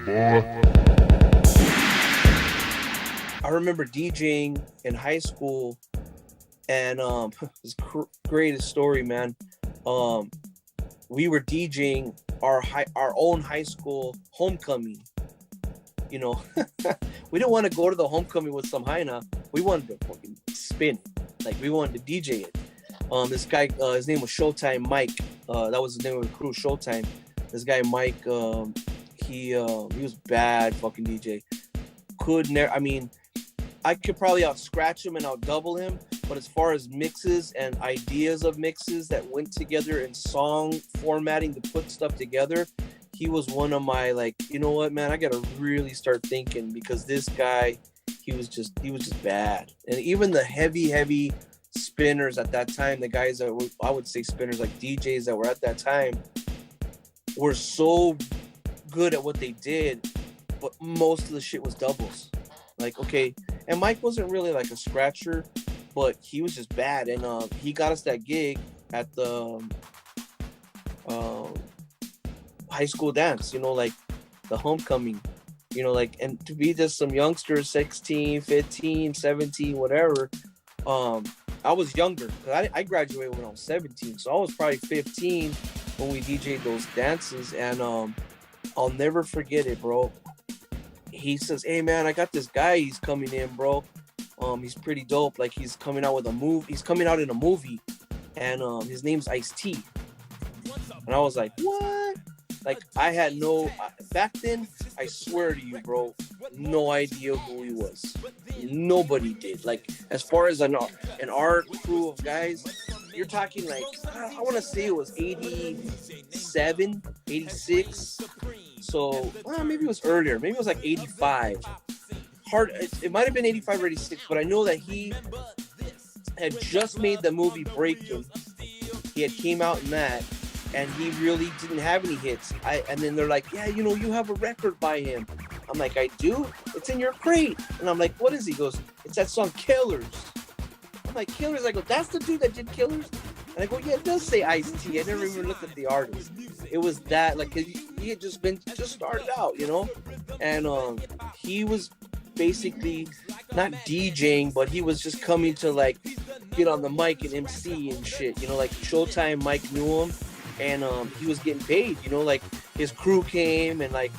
I remember DJing in high school, and it's greatest story, man. Um, we were DJing our own high school homecoming. You know, we didn't want to go to the homecoming with some hyena. We wanted to fucking spin it. Like we wanted to DJ it. This guy, his name was Showtime Mike. That was the name of the crew, Showtime. This guy Mike, he was bad fucking DJ. I mean, I could probably out scratch him and out double him, but as far as mixes and ideas of mixes that went together in song formatting to put stuff together, he was one of my, like, you know what, man, I gotta really start thinking, because this guy, he was just bad. And even the heavy spinners at that time, the guys that were, I would say spinners, like DJs that were at that time, were so good at what they did, but most of the shit was doubles. Like, okay, and Mike wasn't really like a scratcher, but he was just bad. And he got us that gig at the high school dance, you know, like the homecoming, you know, like, and to be just some youngsters, 16, 15, 17, whatever. I was younger. I graduated when I was 17, so I was probably 15 when we DJ'd those dances. And I'll never forget it, bro. He says, "Hey man, I got this guy, he's coming in, bro. He's pretty dope. Like, he's coming out with a movie. He's coming out in a movie, and his name's Ice-T." And I was like, "What?" Like, I had back then, I swear to you, bro, no idea who he was. Nobody did. Like, as far as in our crew of guys, you're talking like, I want to say it was 87, 86. So, maybe it was earlier. Maybe it was like 85. It might have been 85 or 86, but I know that he had just made the movie Breaking. He had came out in that, and he really didn't have any hits. And then they're like, "Yeah, you know, you have a record by him." I'm like, "I do? It's in your crate." And I'm like, "What is he?" He goes, "It's that song Killers." I'm like, "Killers?" I go, "That's the dude that did Killers?" And I go, "Yeah, it does say Ice-T." I never even looked at the artist. It was that, like, he had just started out, you know? And he was basically not DJing, but he was just coming to, like, get on the mic and MC and shit, you know? Like, Showtime Mike knew him, and he was getting paid, you know? Like, his crew came, and, like,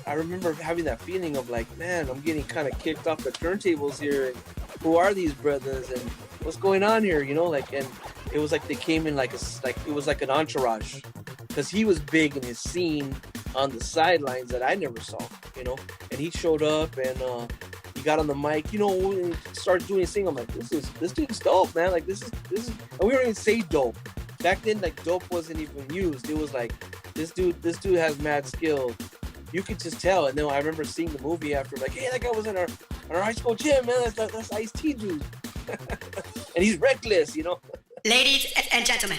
I remember having that feeling of, like, man, I'm getting kind of kicked off the turntables here, and who are these brothers, and what's going on here, you know? Like, and it was like they came in like it was like an entourage, because he was big in his scene on the sidelines that I never saw, you know. And he showed up, and he got on the mic, you know, and started doing his thing. I'm like, this dude's dope, man. Like, this is, and we don't even say dope back then. Like, dope wasn't even used. It was like, this dude has mad skill. You could just tell. And then I remember seeing the movie after, like, hey, that guy was in our high school gym, man. That's Ice-T dude. And he's reckless, you know. Ladies and gentlemen,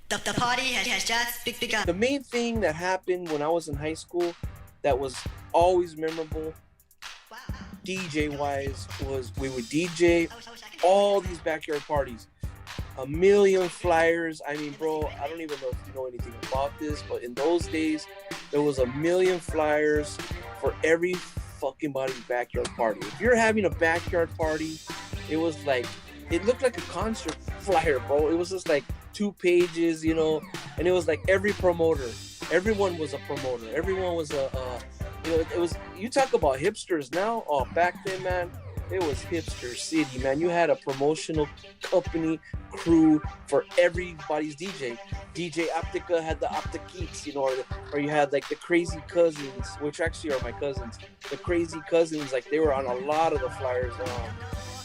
the party has just begun. The main thing that happened when I was in high school that was always memorable, DJ-wise, was we would DJ all these backyard parties. A million flyers. I mean, bro, I don't even know if you know anything about this, but in those days, there was a million flyers for every fucking body's backyard party. If you're having a backyard party, it was like, it looked like a concert flyer, bro. It was just like 2 pages, you know, and it was like every promoter. Everyone was a promoter. Everyone was you know, it was, you talk about hipsters now. Oh, back then, man, it was hipster city, man. You had a promotional company crew for everybody's DJ. DJ Optica had the Optiqueets, you know, or you had like the Crazy Cousins, which actually are my cousins. The Crazy Cousins, like, they were on a lot of the flyers.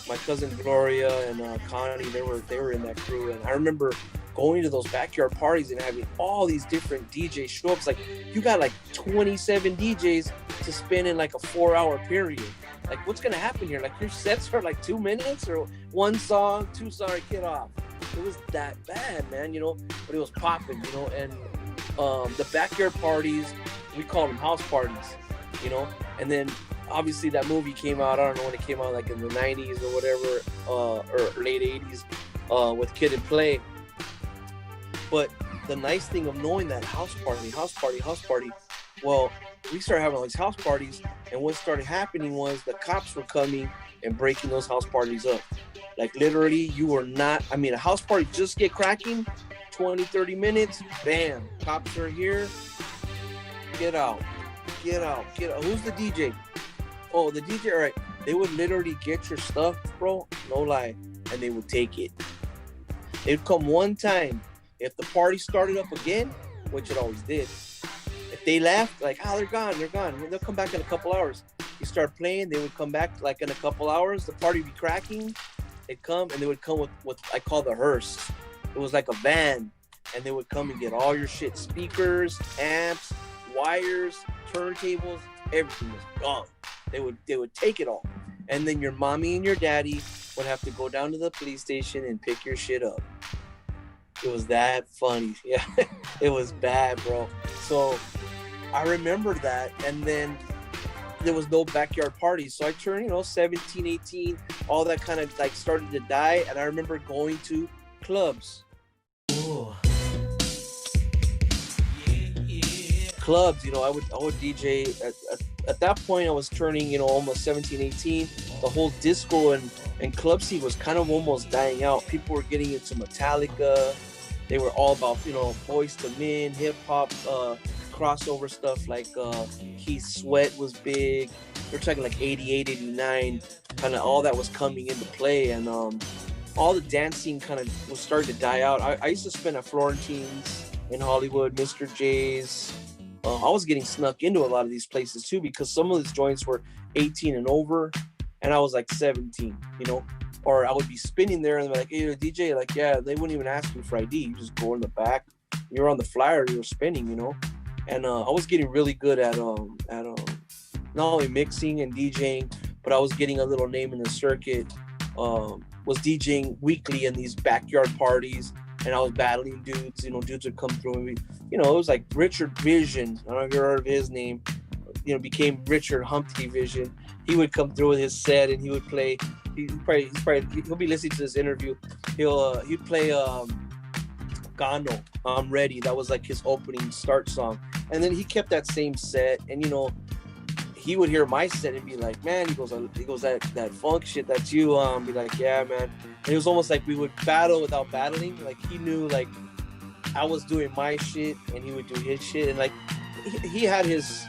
My cousin Gloria and Connie, they were in that crew. And I remember going to those backyard parties and having all these different DJs show up. It's like, you got like 27 DJs to spend in like a 4-hour period. Like, what's gonna happen here? Like, your sets are like 2 minutes or 1 song, 2 songs, get off. It was that bad, man, you know, but it was popping, you know. And the backyard parties, we called them house parties, you know. And then obviously that movie came out, I don't know when it came out, like in the 90s or whatever, or late 80s, with Kid and Play. But the nice thing of knowing that house party, well, we started having all these house parties, and what started happening was the cops were coming and breaking those house parties up. Like literally, you were not. I mean, a house party just get cracking, 20, 30 minutes, bam, cops are here. Get out, get out, get out. Who's the DJ? Oh, the DJ. All right, they would literally get your stuff, bro. No lie, and they would take it. They'd come one time. If the party started up again, which it always did, if they left, like, they're gone, they're gone. They'll come back in a couple hours. You start playing, they would come back like in a couple hours. The party would be cracking. They'd come, and they would come with what I call the hearse. It was like a van, and they would come and get all your shit: speakers, amps, wires, turntables, everything was gone. They would take it all, and then your mommy and your daddy would have to go down to the police station and pick your shit up. It was that funny. Yeah, it was bad, bro. So I remember that, and then there was no backyard parties. So I turned, 17, 18, all that kind of like started to die. And I remember going to clubs. Ooh. Clubs, I would DJ. At that point, I was turning, almost 17, 18. The whole disco and club scene was kind of almost dying out. People were getting into Metallica. They were all about, Boyz II Men, hip hop, crossover stuff like Keith Sweat was big. We're talking like 88, 89, kind of all that was coming into play. And all the dancing kind of was starting to die out. I used to spend at Florentine's in Hollywood, Mr. J's. I was getting snuck into a lot of these places too, because some of these joints were 18 and over, and I was like 17, or I would be spinning there and they're like, "Hey, you're a DJ?" Like, yeah, they wouldn't even ask you for ID. You just go in the back. You're on the flyer. You're spinning, And I was getting really good at not only mixing and DJing, but I was getting a little name in the circuit. Was DJing weekly in these backyard parties, and I was battling dudes. Dudes would come through and it was like Richard Vision. I don't know if you heard of his name. Became Richard Humpty Vision. He would come through with his set, and he would play. He'll be listening to this interview. He'd play Gano, I'm Ready. That was like his opening start song. And then he kept that same set, and he would hear my set and be like, "Man," he goes that funk shit, that's you. Be like, "Yeah, man." And it was almost like we would battle without battling. Like he knew like I was doing my shit and he would do his shit, and like he had his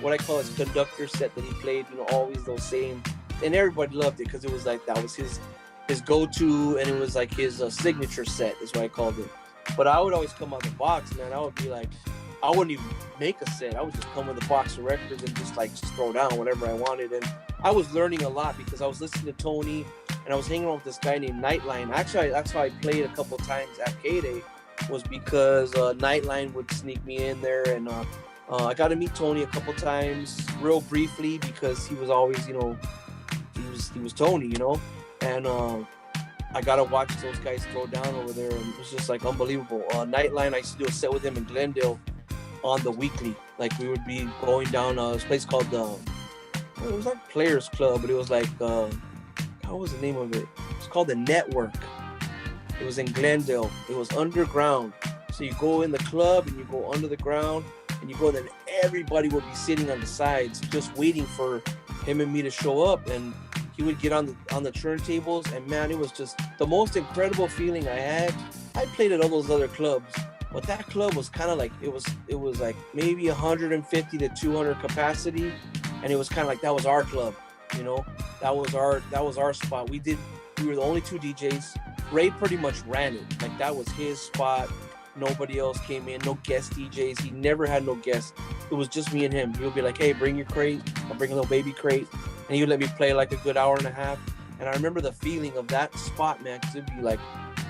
what I call his conductor set that he played, always those same, and everybody loved it because it was like that was his go-to, and it was like his signature set is what I called it. But I would always come on the box, man. I would be like, I wouldn't even make a set. I would just come with a box of records and just throw down whatever I wanted. And I was learning a lot because I was listening to Tony, and I was hanging out with this guy named Nightline. Actually, that's how I played a couple times at K-Day, was because Nightline would sneak me in there, and I got to meet Tony a couple times, real briefly, because he was always, he was Tony, and I got to watch those guys throw down over there, and it was just like unbelievable. Nightline, I used to do a set with him in Glendale on the weekly. Like we would be going down this place called it was like Players Club, but it was like what was the name of it? It's called the Network. It was in Glendale. It was underground. So you go in the club and you go under the ground and you go, then everybody would be sitting on the sides just waiting for him and me to show up, and he would get on the turntables, and man, it was just the most incredible feeling I had. I played at all those other clubs, but that club was kind of like it was like maybe 150 to 200 capacity, and it was kind of like that was our club, that was our spot. We were the only two DJs. Ray pretty much ran it, like that was his spot. Nobody else came in, no guest DJs. He never had no guests. It was just me and him. He would be like, "Hey, bring your crate." I'll bring a little baby crate, and he would let me play like a good hour and a half. And I remember the feeling of that spot, man, because it'd be like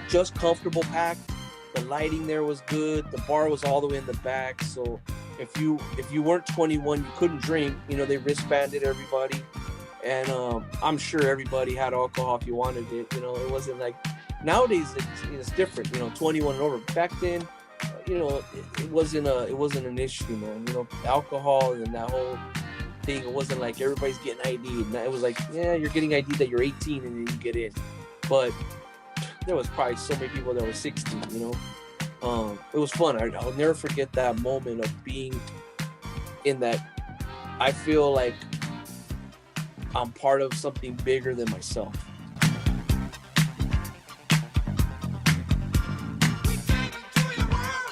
just comfortable packed. The lighting there was good. The bar was all the way in the back, so if you weren't 21, you couldn't drink. They wristbanded everybody, and I'm sure everybody had alcohol if you wanted it. It wasn't like nowadays. It's different. 21 and over. Back then, it wasn't an issue, man. Alcohol and that whole thing. It wasn't like everybody's getting ID'd. It was like, yeah, you're getting ID'd that you're 18 and then you get in. But there was probably so many people that were 16. It was fun. I'll never forget that moment of being in that I feel like I'm part of something bigger than myself.